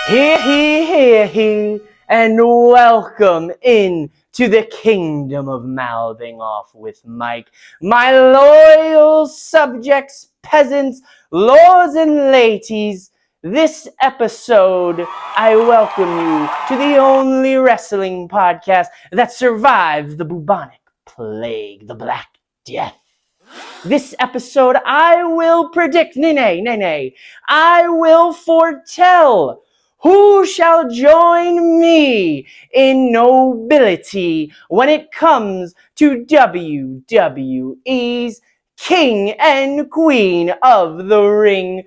Hear, and welcome in to the kingdom of mouthing off with Mike. My loyal subjects, peasants, lords, and ladies, this episode, I welcome you to the only wrestling podcast that survived the bubonic plague, the Black Death. This episode, I will predict, nay, I will foretell who shall join me in nobility when it comes to WWE's King and Queen of the Ring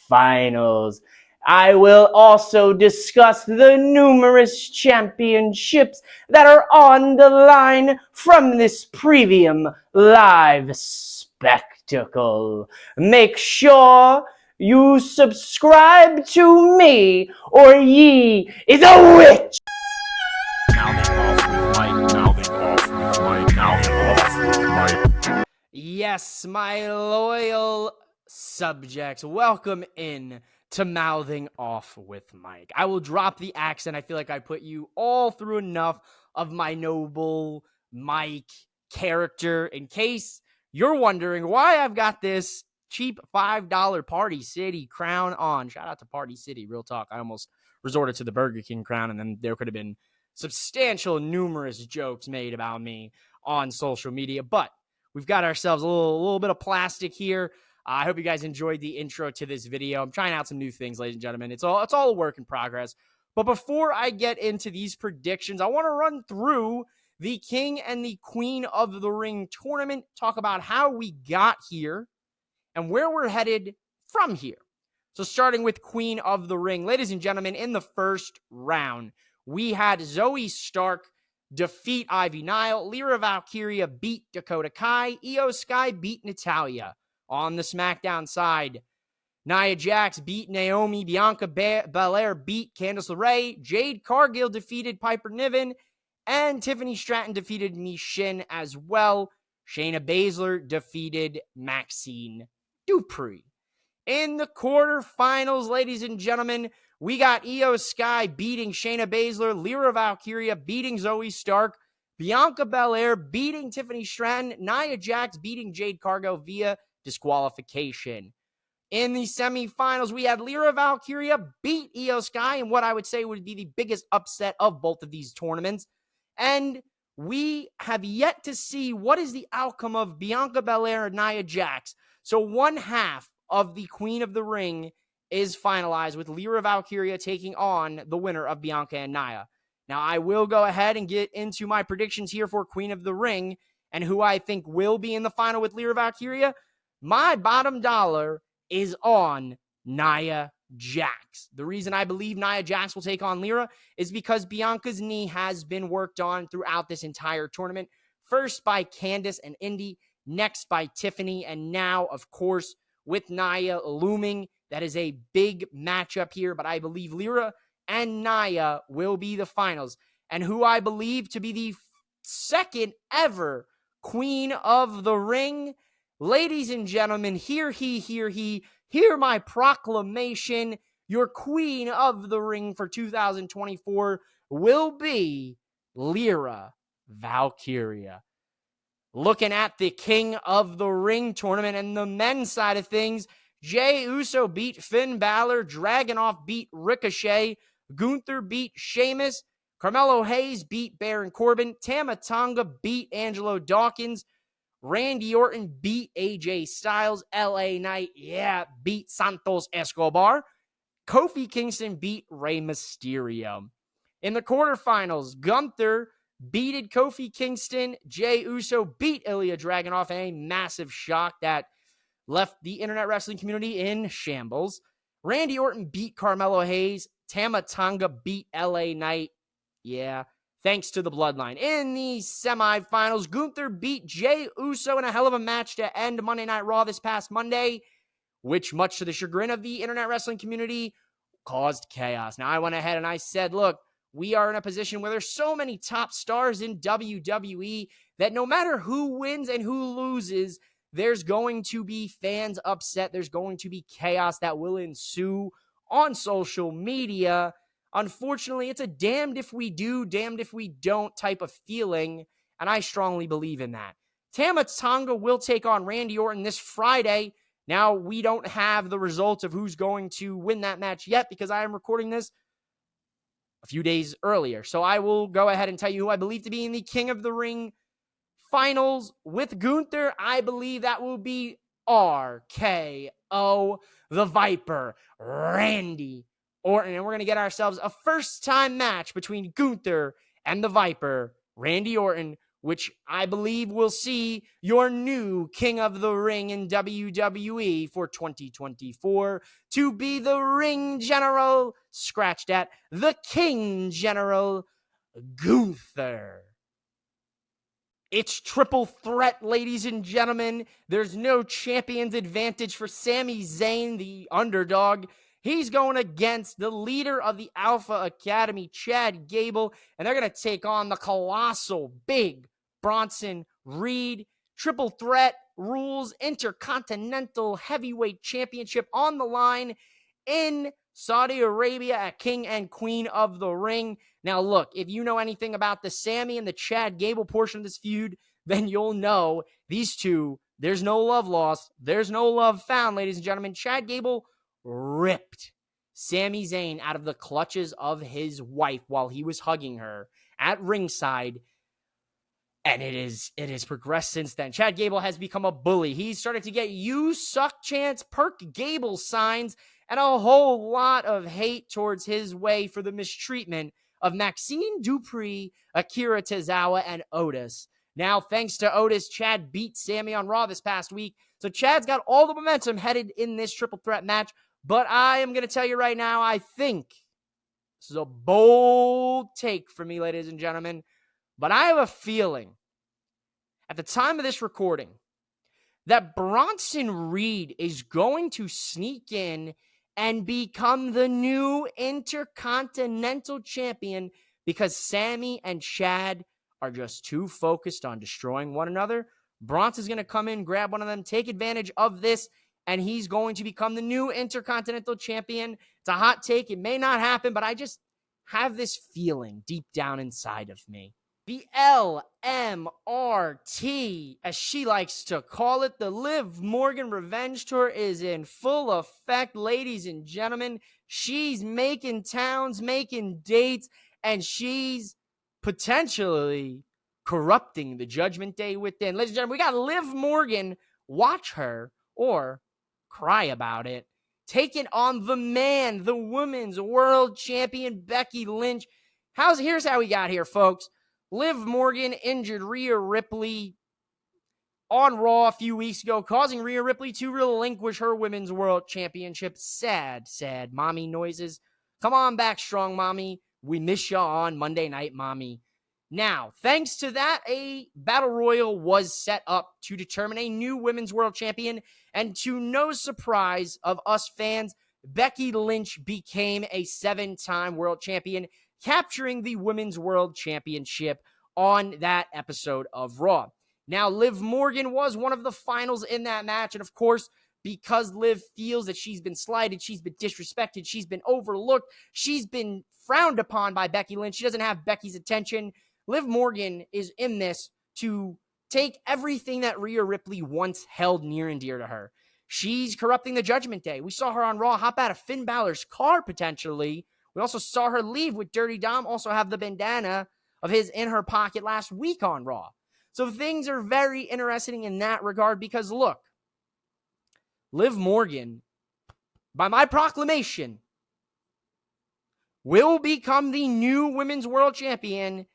finals. I will also discuss the numerous championships that are on the line from this premium live spectacle. Make sure you subscribe to me, or ye is a witch. Yes, my loyal subjects, welcome in to Mouthing Off with Mike. I will drop the accent. I feel like I put you all through enough of my noble Mike character in case you're wondering why I've got this cheap $5 Party City crown on. Shout out to Party City, real talk. I almost resorted to the Burger King crown, and then there could have been substantial, numerous jokes made about me on social media, but we've got ourselves a little bit of plastic here. I hope you guys enjoyed the intro to this video. I'm trying out some new things, ladies and gentlemen. It's all a work in progress. But before I get into these predictions, I want to run through the King and the Queen of the Ring tournament, talk about how we got here and where we're headed from here. So starting with Queen of the Ring, ladies and gentlemen, in the first round, we had Zoe Stark defeat Ivy Nile, Lyra Valkyria beat Dakota Kai, Io Sky beat Natalya. On the SmackDown side, Nia Jax beat Naomi, Bianca Belair beat Candice LeRae, Jade Cargill defeated Piper Niven, and Tiffany Stratton defeated Michin as well. Shayna Baszler defeated Maxine Dupree. In the quarterfinals, ladies and gentlemen, we got Io Sky beating Shayna Baszler, Lyra Valkyria beating Zoe Stark, Bianca Belair beating Tiffany Stratton, Nia Jax beating Jade Cargill via disqualification. In the semifinals, we had Lyra Valkyria beat Io Sky in what I would say would be the biggest upset of both of these tournaments. And we have yet to see what is the outcome of Bianca Belair and Nia Jax. So one half of the Queen of the Ring is finalized with Lyra Valkyria taking on the winner of Bianca and Nia. Now, I will go ahead and get into my predictions here for Queen of the Ring and who I think will be in the final with Lyra Valkyria. My bottom dollar is on Nia Jax. The reason I believe Nia Jax will take on Lyra is because Bianca's knee has been worked on throughout this entire tournament. First by Candice and Indy, next by Tiffany, and now, of course, with Nia looming. That is a big matchup here, but I believe Lyra and Nia will be the finals. And who I believe to be the second ever Queen of the Ring, ladies and gentlemen, hear my proclamation. Your Queen of the Ring for 2024 will be Lyra Valkyria. Looking at the King of the Ring tournament and the men's side of things, Jey Uso beat Finn Balor, Dragunov beat Ricochet, Gunther beat Sheamus, Carmelo Hayes beat Baron Corbin, Tama Tonga beat Angelo Dawkins, Randy Orton beat AJ Styles, LA Knight, beat Santos Escobar, Kofi Kingston beat Rey Mysterio. In the quarterfinals, Gunther beated Kofi Kingston, Jey Uso beat Ilya Dragunov in a massive shock that left the internet wrestling community in shambles. Randy Orton beat Carmelo Hayes, Tama Tonga beat LA Knight, thanks to the bloodline. In the semifinals, Gunther beat Jey Uso in a hell of a match to end Monday Night Raw this past Monday, which, much to the chagrin of the internet wrestling community, caused chaos. Now, I went ahead and I said, look, we are in a position where there's so many top stars in WWE that no matter who wins and who loses, there's going to be fans upset. There's going to be chaos that will ensue on social media. Unfortunately, it's a damned if we do, damned if we don't type of feeling, and I strongly believe in that. Tama Tonga will take on Randy Orton this Friday. Now, we don't have the results of who's going to win that match yet because I am recording this a few days earlier. So I will go ahead and tell you who I believe to be in the King of the Ring finals with Gunther. I believe that will be RKO, the Viper, Randy Orton. And we're going to get ourselves a first-time match between Gunther and the Viper, Randy Orton, which I believe will see your new King of the Ring in WWE for 2024 to be the Ring General, scratched at the King General, Gunther. It's triple threat, ladies and gentlemen. There's no champion's advantage for Sami Zayn, the underdog. He's going against the leader of the Alpha Academy, Chad Gable, and they're going to take on the colossal, big Bronson Reed. Triple threat rules, Intercontinental Heavyweight Championship on the line in Saudi Arabia at King and Queen of the Ring. Now, look, if you know anything about the Sami and the Chad Gable portion of this feud, then you'll know these two, there's no love lost. There's no love found, ladies and gentlemen. Chad Gable ripped Sami Zayn out of the clutches of his wife while he was hugging her at ringside. And it has progressed since then. Chad Gable has become a bully. He's started to get "you suck" chants, Perk Gable signs, and a whole lot of hate towards his way for the mistreatment of Maxine Dupree, Akira Tozawa, and Otis. Now, thanks to Otis, Chad beat Sami on Raw this past week. So Chad's got all the momentum headed in this triple threat match. But I am going to tell you right now, I think this is a bold take for me, ladies and gentlemen. But I have a feeling, at the time of this recording, that Bronson Reed is going to sneak in and become the new Intercontinental Champion because Sami and Chad are just too focused on destroying one another. Bronson's going to come in, grab one of them, take advantage of this, and he's going to become the new Intercontinental Champion. It's a hot take. It may not happen, but I just have this feeling deep down inside of me. The LMRT, as she likes to call it, the Liv Morgan Revenge Tour is in full effect, ladies and gentlemen. She's making towns, making dates, and she's potentially corrupting the Judgment Day within. Ladies and gentlemen, we got Liv Morgan, watch her or cry about it, taking on the man, the women's world champion, Becky Lynch. Here's how we got here, folks. Liv Morgan injured Rhea Ripley on Raw a few weeks ago, causing Rhea Ripley to relinquish her Women's World Championship. Sad, sad mommy noises. Come on back, strong mommy. We miss ya on Monday Night, mommy. Now, thanks to that, a battle royal was set up to determine a new Women's World Champion, and to no surprise of us fans, Becky Lynch became a 7-time world champion, capturing the Women's World Championship on that episode of Raw. Now, Liv Morgan was one of the finals in that match, and of course, because Liv feels that she's been slighted, she's been disrespected, she's been overlooked, she's been frowned upon by Becky Lynch, she doesn't have Becky's attention. Liv Morgan is in this to take everything that Rhea Ripley once held near and dear to her. She's corrupting the Judgment Day. We saw her on Raw hop out of Finn Balor's car, potentially. We also saw her leave with Dirty Dom, also have the bandana of his in her pocket last week on Raw. So things are very interesting in that regard because, look, Liv Morgan, by my proclamation, will become the new Women's World Champion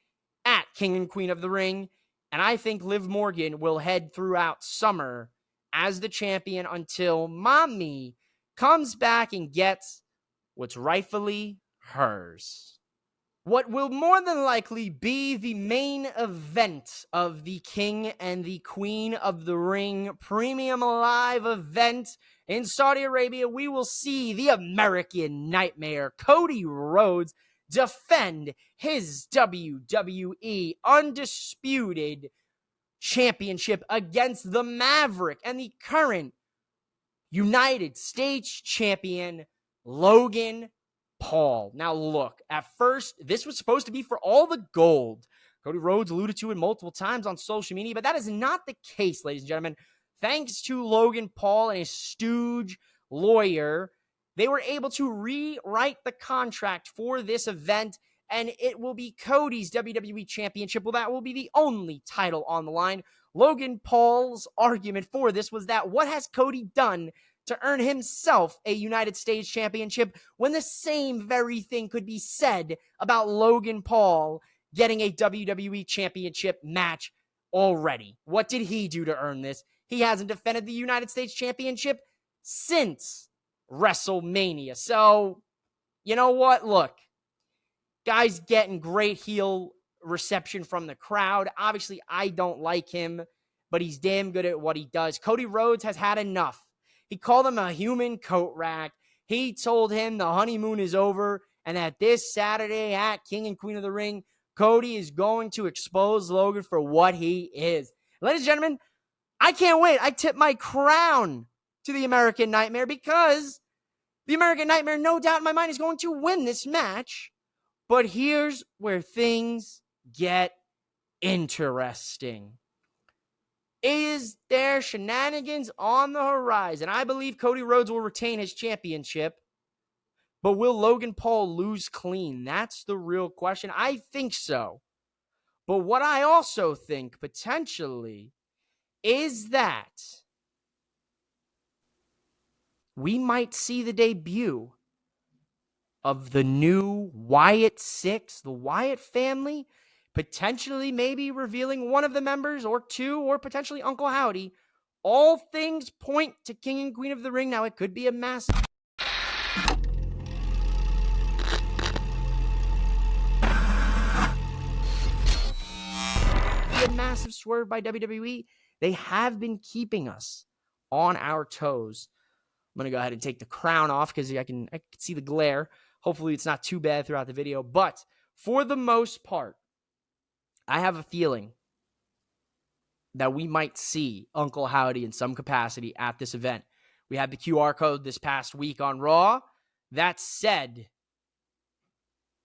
at King and Queen of the Ring. And I think Liv Morgan will head throughout summer as the champion until Mommy comes back and gets what's rightfully hers. What will more than likely be the main event of the King and the Queen of the Ring Premium Live event in Saudi Arabia, we will see the American Nightmare, Cody Rhodes, defend his WWE Undisputed Championship against the Maverick and the current United States Champion, Logan Paul. Now, look, at first, this was supposed to be for all the gold. Cody Rhodes alluded to it multiple times on social media, but that is not the case, ladies and gentlemen. Thanks to Logan Paul and his stooge lawyer, they were able to rewrite the contract for this event, and it will be Cody's WWE Championship. Well, that will be the only title on the line. Logan Paul's argument for this was that what has Cody done to earn himself a United States Championship when the same very thing could be said about Logan Paul getting a WWE Championship match already? What did he do to earn this? He hasn't defended the United States Championship since WrestleMania. So, you know what? Look, guy's getting great heel reception from the crowd. Obviously, I don't like him, but he's damn good at what he does. Cody Rhodes has had enough. He called him a human coat rack. He told him the honeymoon is over and that this Saturday at King and Queen of the Ring, Cody is going to expose Logan for what he is. Ladies and gentlemen, I can't wait. I tip my crown to the American Nightmare because the American Nightmare, no doubt in my mind, is going to win this match. But here's where things get interesting. Is there shenanigans on the horizon? I believe Cody Rhodes will retain his championship, but will Logan Paul lose clean? That's the real question. I think so. But what I also think potentially is that we might see the debut of the new Wyatt Six, the Wyatt family, potentially maybe revealing one of the members or two, or potentially Uncle Howdy. All things point to King and Queen of the Ring. Now, it could be a massive swerve by WWE. They have been keeping us on our toes. I'm going to go ahead and take the crown off because I can see the glare. Hopefully it's not too bad throughout the video. But for the most part, I have a feeling that we might see Uncle Howdy in some capacity at this event. We had the QR code this past week on Raw. That said,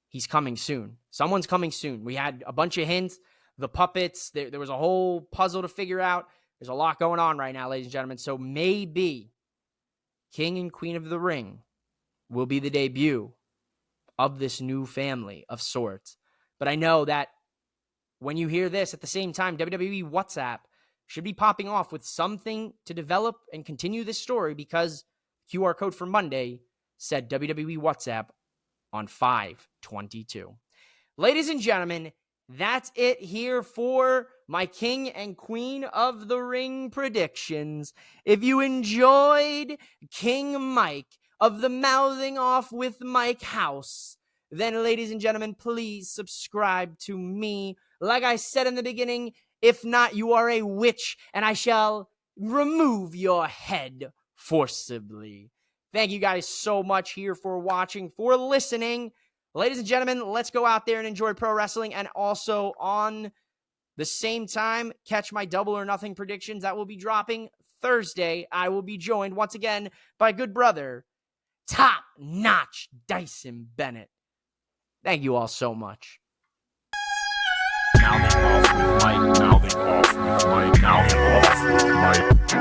he's coming soon. Someone's coming soon. We had a bunch of hints. The puppets, there was a whole puzzle to figure out. There's a lot going on right now, ladies and gentlemen. So maybe King and Queen of the Ring will be the debut of this new family of sorts. But I know that when you hear this at the same time, WWE WhatsApp should be popping off with something to develop and continue this story, because QR code for Monday said WWE WhatsApp on 5/22. Ladies and gentlemen, that's it here for my King and Queen of the Ring predictions. If you enjoyed King Mike of the Mouthing Off with Mike House, then, ladies and gentlemen, please subscribe to me. Like I said in the beginning, if not, you are a witch, and I shall remove your head forcibly. Thank you guys so much here for watching, for listening. Ladies and gentlemen, let's go out there and enjoy pro wrestling, and also on the same time, catch my Double or Nothing predictions that will be dropping Thursday. I will be joined once again by good brother, Top Notch Dyson Bennett. Thank you all so much. Mouthing off with Mike, mouthing off with Mike, mouthing off with Mike.